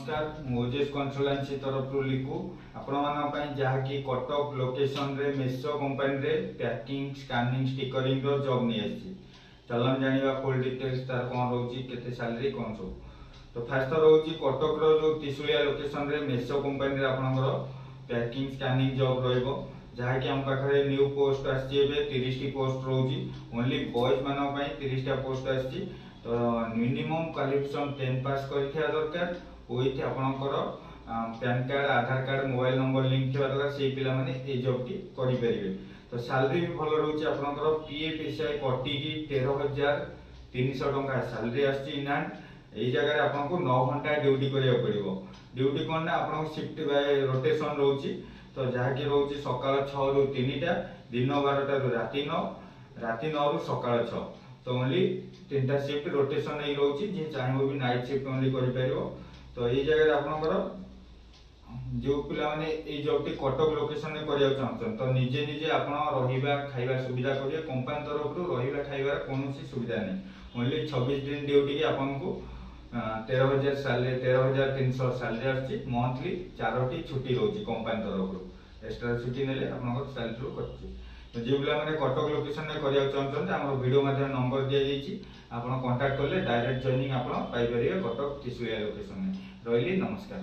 नमस्कार Moses consultancy तरफ लिखु आपण जहाँकि कटक लोकेशन रे मेसो कंपनी रे पैकिंग स्कैनिंग स्टिकरिंग रो जॉब नहीं आसी चलन जानिबा फुल डिटेल्स तार कोन रहउची केते सैलरी कोन सब। तो फास्ट रहउची कटक रो जो तिसुलिया लोकेशन रे मेसो कंपनी रे आपनकर पैकिंग स्कैनिंग जॉब रहइबो जहाँकि हम पाखरे न्यू पोस्ट आसी एबे 30 टी पोस्ट रहउची ओनली बॉयज मानो पई 30 टा पोस्ट आसी। तो मिनिमम क्वालिफिकेशन 10 पास करिथिया दरकार ओइथे आपनकर पैन कार्ड आधार कार्ड मोबाइल नंबर लिंक थिबा दरकार सेही पिला माने ए जॉब टी करि परिबे। तो सैलरी भी भल रहउची आपनकर पीएफ एसआई कटी की 13300 टंका सैलरी आछि इन हैंड। एई जगह रे आपनको 9 घंटा ड्यूटी करिया पड़िबो। ड्यूटी कोन ना आपनको शिफ्ट बाय रोटेशन रहउची। तो जहा कि रहउची सकाळ 6 रु 3 टा दिन 12 रु राती 9 रु सकाळ 6। तो ओनली 3टा शिफ्ट रोटेशन नहीं रहउची जे चाहेबो भी नाइट शिफ्ट ओनली करि परिबो। तो एई जगह रे आपनकर जो पिला माने ए जॉब टी कटक लोकेशन में करिया चाहछन तो निजे निजे आपण रहिबा खाइबा सुविधा करिए कंपनी तरफ रु रहिबा खाइबा कोनोसी सुविधा नहीं। ओनली 26 दिन ड्यूटी की आपनको 13000 सैलरी 13300 सैलरी आछि। मंथली 4टी छुट्टी रहउची कंपनी तरफ रु एक्स्ट्रा छुट्टी नेले आपनको सैलरी रु करछि। तो जे पिला माने कटक लोकेशन में करिया चाहछन हमर वीडियो माध्यम नंबर दिया जाइछि आपण कांटेक्ट करले डायरेक्ट जॉइनिंग आपण पाइ परिबे कटक तिसुलिया लोकेशन में। रहिली नमस्कार।